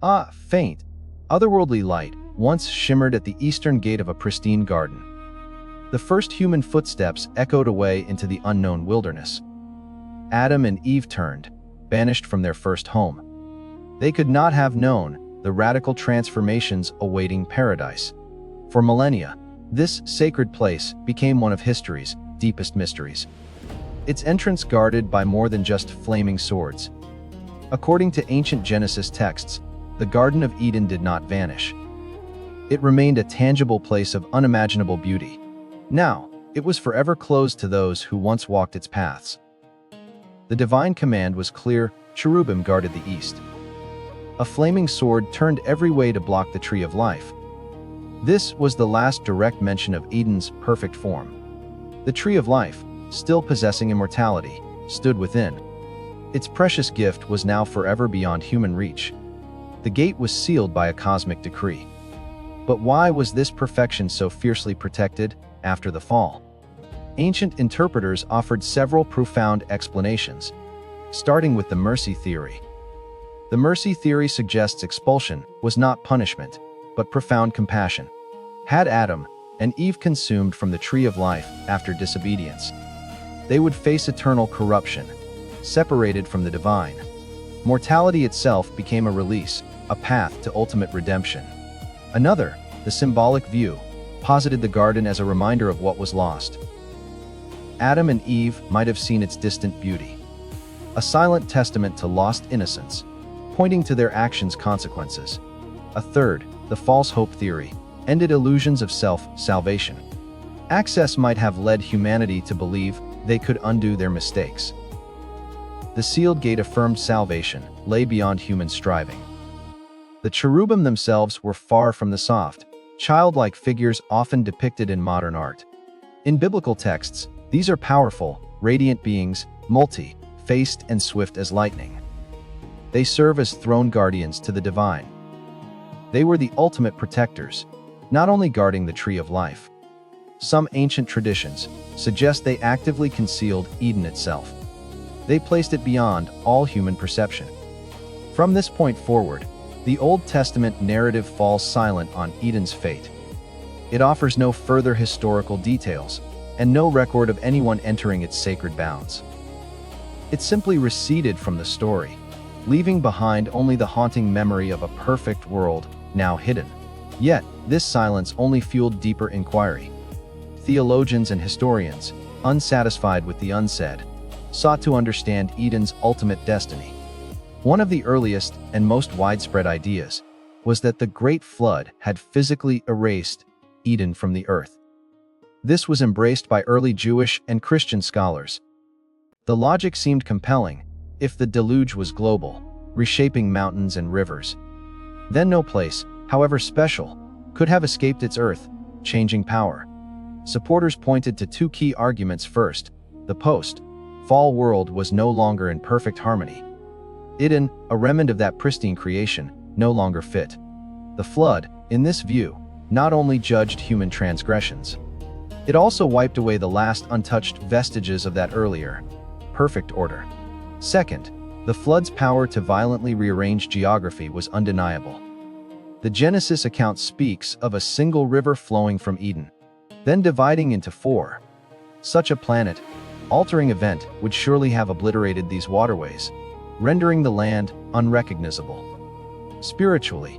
Ah, faint, otherworldly light once shimmered at the eastern gate of a pristine garden. The first human footsteps echoed away into the unknown wilderness. Adam and Eve turned, banished from their first home. They could not have known the radical transformations awaiting paradise. For millennia, this sacred place became one of history's deepest mysteries. Its entrance guarded by more than just flaming swords. According to ancient Genesis texts, the Garden of Eden did not vanish. It remained a tangible place of unimaginable beauty. Now, it was forever closed to those who once walked its paths. The divine command was clear: cherubim guarded the east. A flaming sword turned every way to block the tree of life. This was the last direct mention of Eden's perfect form. The tree of life, still possessing immortality, stood within. Its precious gift was now forever beyond human reach. The gate was sealed by a cosmic decree. But why was this perfection so fiercely protected after the fall? Ancient interpreters offered several profound explanations, starting with the mercy theory. The mercy theory suggests expulsion was not punishment, but profound compassion. Had Adam and Eve consumed from the tree of life after disobedience, they would face eternal corruption, separated from the divine. Mortality itself became a release, a path to ultimate redemption. Another, the symbolic view, posited the garden as a reminder of what was lost. Adam and Eve might have seen its distant beauty, a silent testament to lost innocence, pointing to their actions' consequences. A third, the false hope theory, ended illusions of self-salvation. Access might have led humanity to believe they could undo their mistakes. The sealed gate affirmed salvation lay beyond human striving. The cherubim themselves were far from the soft, childlike figures often depicted in modern art. In biblical texts, these are powerful, radiant beings, multi-faced and swift as lightning. They serve as throne guardians to the divine. They were the ultimate protectors, not only guarding the tree of life. Some ancient traditions suggest they actively concealed Eden itself. They placed it beyond all human perception. From this point forward, the Old Testament narrative falls silent on Eden's fate. It offers no further historical details, and no record of anyone entering its sacred bounds. It simply receded from the story, leaving behind only the haunting memory of a perfect world now hidden. Yet, this silence only fueled deeper inquiry. Theologians and historians, unsatisfied with the unsaid, sought to understand Eden's ultimate destiny. One of the earliest and most widespread ideas was that the Great Flood had physically erased Eden from the earth. This was embraced by early Jewish and Christian scholars. The logic seemed compelling: if the deluge was global, reshaping mountains and rivers, then no place, however special, could have escaped its earth-changing power. Supporters pointed to two key arguments. First, the post-fall world was no longer in perfect harmony. Eden, a remnant of that pristine creation, no longer fit. The flood, in this view, not only judged human transgressions, it also wiped away the last untouched vestiges of that earlier, perfect order. Second, the flood's power to violently rearrange geography was undeniable. The Genesis account speaks of a single river flowing from Eden, then dividing into four. Such a planet-altering event would surely have obliterated these waterways, rendering the land unrecognizable. Spiritually,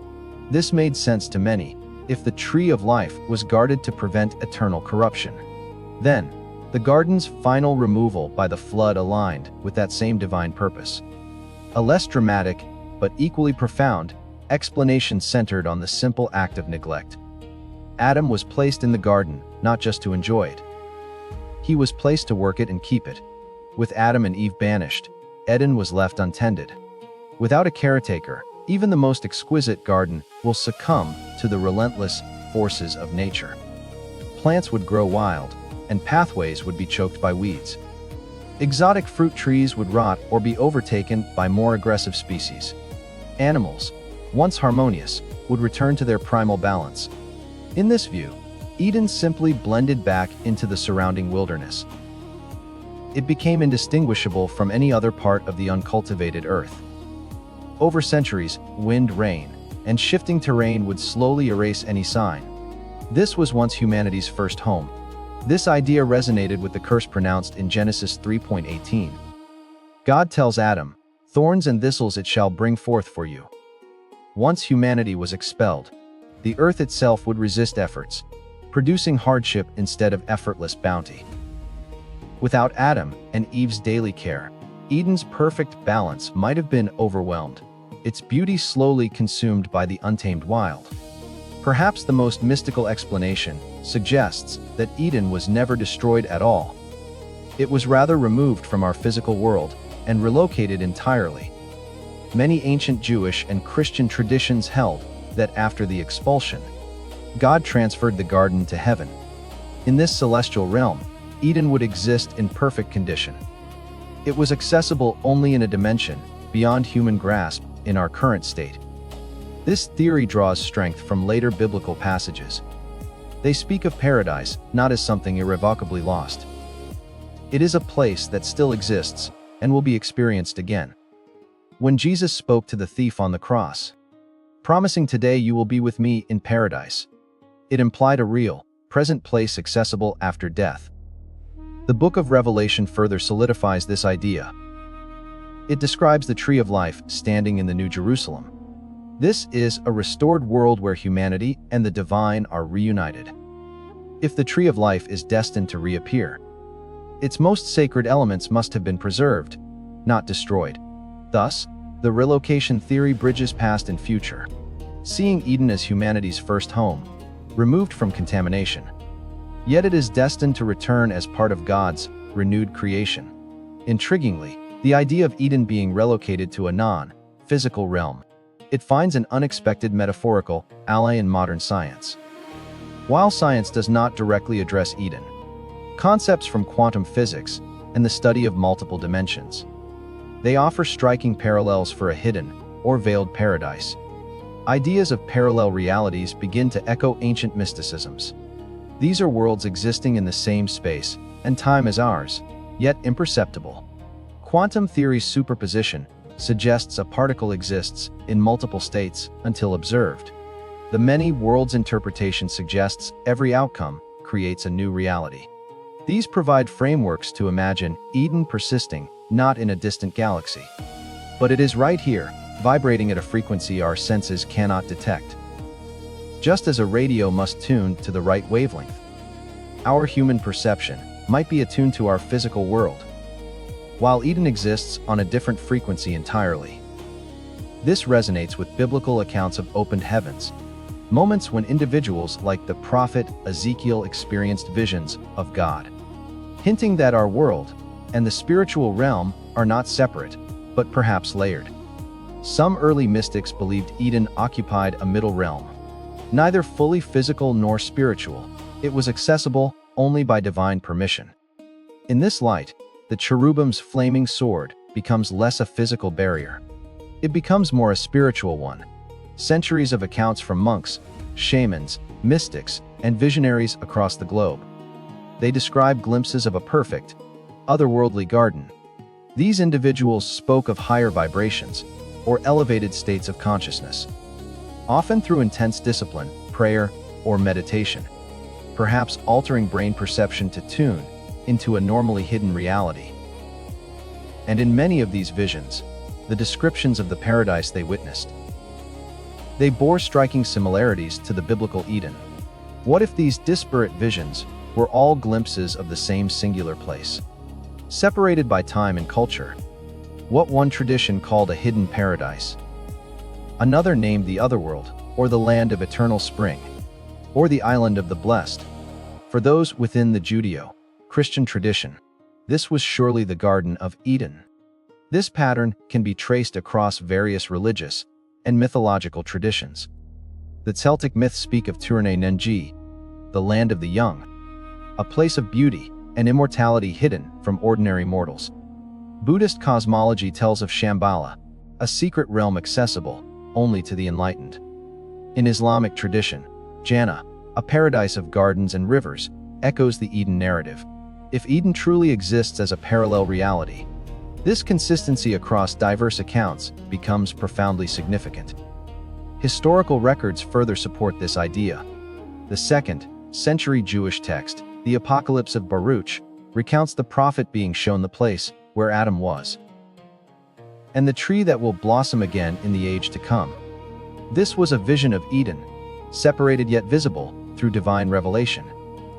this made sense to many. If the tree of life was guarded to prevent eternal corruption, then the garden's final removal by the flood aligned with that same divine purpose. A less dramatic, but equally profound, explanation centered on the simple act of neglect. Adam was placed in the garden not just to enjoy it. He was placed to work it and keep it. With Adam and Eve banished, Eden was left untended. Without a caretaker, even the most exquisite garden will succumb to the relentless forces of nature. Plants would grow wild, and pathways would be choked by weeds. Exotic fruit trees would rot or be overtaken by more aggressive species. Animals, once harmonious, would return to their primal balance. In this view, Eden simply blended back into the surrounding wilderness. It became indistinguishable from any other part of the uncultivated earth. Over centuries, wind, rain, and shifting terrain would slowly erase any sign. This was once humanity's first home. This idea resonated with the curse pronounced in Genesis 3:18. God tells Adam, "Thorns and thistles it shall bring forth for you." Once humanity was expelled, the earth itself would resist efforts, producing hardship instead of effortless bounty. Without Adam and Eve's daily care, Eden's perfect balance might have been overwhelmed, its beauty slowly consumed by the untamed wild. Perhaps the most mystical explanation suggests that Eden was never destroyed at all. It was rather removed from our physical world and relocated entirely. Many ancient Jewish and Christian traditions held that after the expulsion, God transferred the garden to heaven. In this celestial realm, Eden would exist in perfect condition. It was accessible only in a dimension beyond human grasp in our current state. This theory draws strength from later biblical passages. They speak of paradise not as something irrevocably lost. It is a place that still exists and will be experienced again. When Jesus spoke to the thief on the cross, promising, "Today you will be with me in paradise," it implied a real, present place accessible after death. The book of Revelation further solidifies this idea. It describes the tree of life standing in the New Jerusalem. This is a restored world where humanity and the divine are reunited. If the tree of life is destined to reappear, its most sacred elements must have been preserved, not destroyed. Thus, the relocation theory bridges past and future, seeing Eden as humanity's first home, removed from contamination. Yet it is destined to return as part of God's renewed creation. Intriguingly, the idea of Eden being relocated to a non-physical realm, it finds an unexpected metaphorical ally in modern science. While science does not directly address Eden, concepts from quantum physics and the study of multiple dimensions, they offer striking parallels for a hidden or veiled paradise. Ideas of parallel realities begin to echo ancient mysticisms. These are worlds existing in the same space and time as ours, yet imperceptible. Quantum theory's superposition suggests a particle exists in multiple states until observed. The many worlds interpretation suggests every outcome creates a new reality. These provide frameworks to imagine Eden persisting not in a distant galaxy, but it is right here, vibrating at a frequency our senses cannot detect. Just as a radio must tune to the right wavelength, our human perception might be attuned to our physical world, while Eden exists on a different frequency entirely. This resonates with biblical accounts of opened heavens, moments when individuals like the prophet Ezekiel experienced visions of God, hinting that our world and the spiritual realm are not separate, but perhaps layered. Some early mystics believed Eden occupied a middle realm, neither fully physical nor spiritual. It was accessible only by divine permission. In this light, the cherubim's flaming sword becomes less a physical barrier. It becomes more a spiritual one. Centuries of accounts from monks, shamans, mystics, and visionaries across the globe. They describe glimpses of a perfect, otherworldly garden. These individuals spoke of higher vibrations or elevated states of consciousness, often through intense discipline, prayer, or meditation, perhaps altering brain perception to tune into a normally hidden reality. And in many of these visions, the descriptions of the paradise they witnessed, they bore striking similarities to the biblical Eden. What if these disparate visions were all glimpses of the same singular place, separated by time and culture? What one tradition called a hidden paradise, another named the otherworld, or the land of eternal spring, or the island of the blessed. For those within the Judeo-Christian tradition, this was surely the Garden of Eden. This pattern can be traced across various religious and mythological traditions. The Celtic myths speak of Turne Nengi, the land of the young, a place of beauty and immortality hidden from ordinary mortals. Buddhist cosmology tells of Shambhala, a secret realm accessible only to the enlightened. In Islamic tradition, Jannah, a paradise of gardens and rivers, echoes the Eden narrative. If Eden truly exists as a parallel reality, This consistency across diverse accounts becomes profoundly significant. Historical records further support this idea. The 2nd century Jewish text, the Apocalypse of Baruch, recounts the prophet being shown the place where Adam was, and the tree that will blossom again in the age to come. This was a vision of Eden, separated yet visible through divine revelation.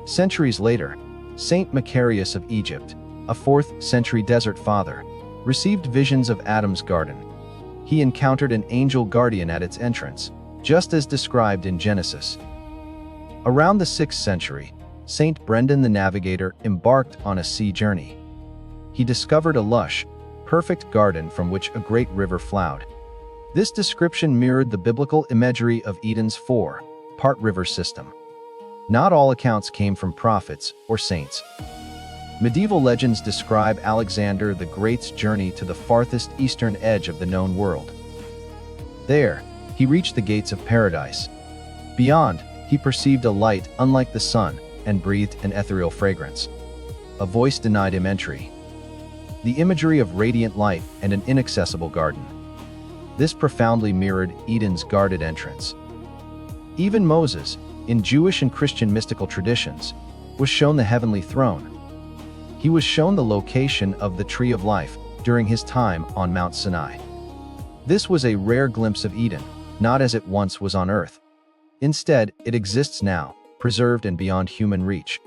Centuries later, Saint Macarius of Egypt, a 4th century desert father, received visions of Adam's garden. He encountered an angel guardian at its entrance, just as described in Genesis. Around the 6th century, Saint Brendan the Navigator embarked on a sea journey. He discovered a lush, perfect garden from which a great river flowed. This description mirrored the biblical imagery of Eden's 4-part river system. Not all accounts came from prophets or saints. Medieval legends describe Alexander the Great's journey to the farthest eastern edge of the known world. There, he reached the gates of paradise. Beyond, he perceived a light unlike the sun and breathed an ethereal fragrance. A voice denied him entry. The imagery of radiant light and an inaccessible garden. This profoundly mirrored Eden's guarded entrance. Even Moses, in Jewish and Christian mystical traditions, was shown the heavenly throne. He was shown the location of the Tree of Life during his time on Mount Sinai. This was a rare glimpse of Eden, not as it once was on earth. Instead, it exists now, preserved and beyond human reach.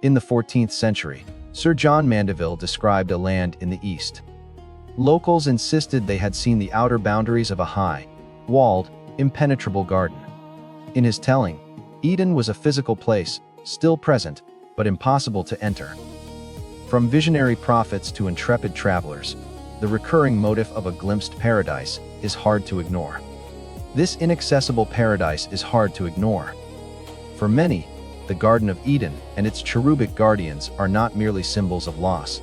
In the 14th century, Sir John Mandeville described a land in the east. Locals insisted they had seen the outer boundaries of a high, walled, impenetrable garden. In his telling, Eden was a physical place, still present, but impossible to enter. From visionary prophets to intrepid travelers, the recurring motif of a glimpsed paradise is hard to ignore. This inaccessible paradise is hard to ignore. For many, the Garden of Eden and its cherubic guardians are not merely symbols of loss.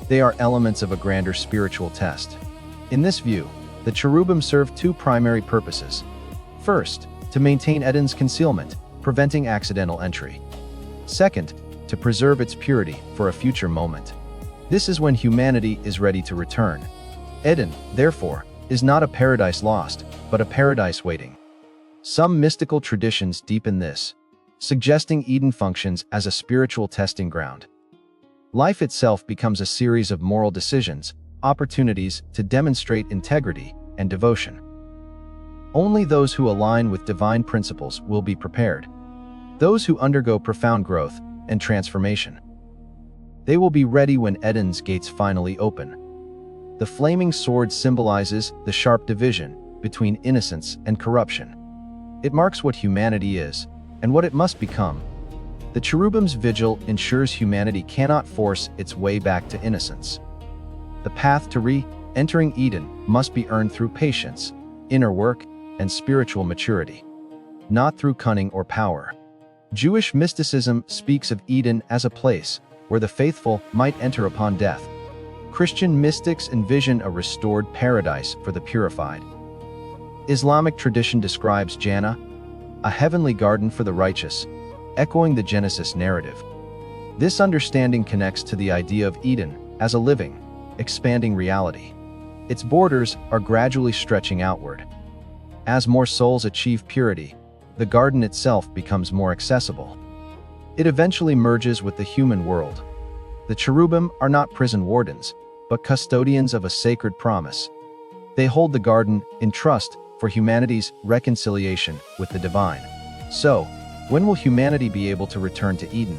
They are elements of a grander spiritual test. In this view, the cherubim serve 2 primary purposes. First, to maintain Eden's concealment, preventing accidental entry. Second, to preserve its purity for a future moment. This is when humanity is ready to return. Eden, therefore, is not a paradise lost, but a paradise waiting. Some mystical traditions deepen this, suggesting Eden functions as a spiritual testing ground. Life itself becomes a series of moral decisions, opportunities to demonstrate integrity and devotion. Only those who align with divine principles will be prepared. Those who undergo profound growth and transformation. They will be ready when Eden's gates finally open. The flaming sword symbolizes the sharp division between innocence and corruption. It marks what humanity is and what it must become. The cherubim's vigil ensures humanity cannot force its way back to innocence. The path to re-entering Eden must be earned through patience, inner work, and spiritual maturity, not through cunning or power. Jewish mysticism speaks of Eden as a place where the faithful might enter upon death. Christian mystics envision a restored paradise for the purified. Islamic tradition describes Jannah, a heavenly garden for the righteous, echoing the Genesis narrative. This understanding connects to the idea of Eden as a living, expanding reality. Its borders are gradually stretching outward. As more souls achieve purity, the garden itself becomes more accessible. It eventually merges with the human world. The cherubim are not prison wardens, but custodians of a sacred promise. They hold the garden in trust for humanity's reconciliation with the divine. So, when will humanity be able to return to Eden?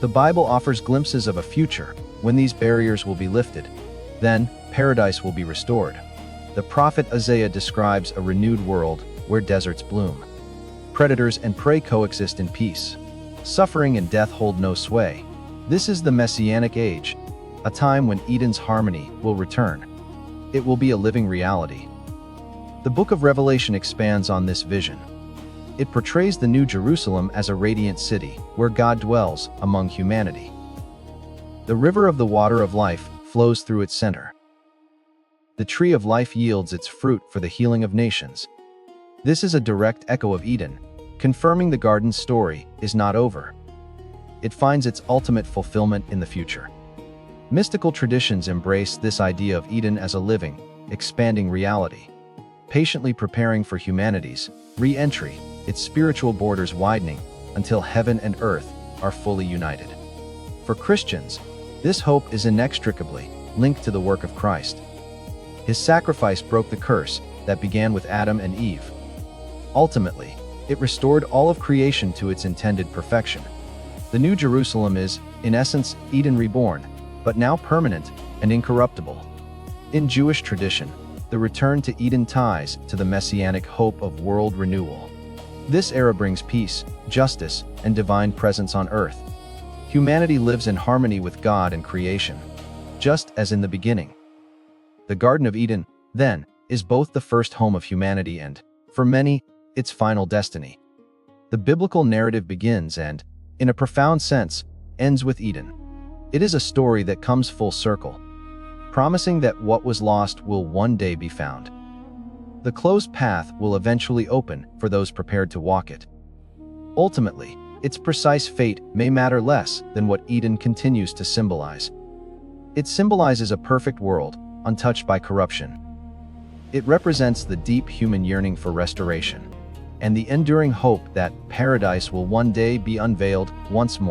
The Bible offers glimpses of a future when these barriers will be lifted. Then, paradise will be restored. The prophet Isaiah describes a renewed world where deserts bloom. Predators and prey coexist in peace. Suffering and death hold no sway. This is the Messianic age, a time when Eden's harmony will return. It will be a living reality. The book of Revelation expands on this vision. It portrays the New Jerusalem as a radiant city where God dwells among humanity. The river of the water of life flows through its center. The tree of life yields its fruit for the healing of nations. This is a direct echo of Eden, confirming the garden's story is not over. It finds its ultimate fulfillment in the future. Mystical traditions embrace this idea of Eden as a living, expanding reality, patiently preparing for humanity's re-entry, its spiritual borders widening until heaven and earth are fully united. For Christians, this hope is inextricably linked to the work of Christ. His sacrifice broke the curse that began with Adam and Eve. Ultimately, it restored all of creation to its intended perfection. The New Jerusalem is, in essence, Eden reborn, but now permanent and incorruptible. In Jewish tradition, the return to Eden ties to the messianic hope of world renewal. This era brings peace, justice, and divine presence on earth. Humanity lives in harmony with God and creation, just as in the beginning. The Garden of Eden, then, is both the first home of humanity and, for many, its final destiny. The biblical narrative begins and, in a profound sense, ends with Eden. It is a story that comes full circle, promising that what was lost will one day be found. The closed path will eventually open for those prepared to walk it. Ultimately, its precise fate may matter less than what Eden continues to symbolize. It symbolizes a perfect world, untouched by corruption. It represents the deep human yearning for restoration, and the enduring hope that paradise will one day be unveiled once more.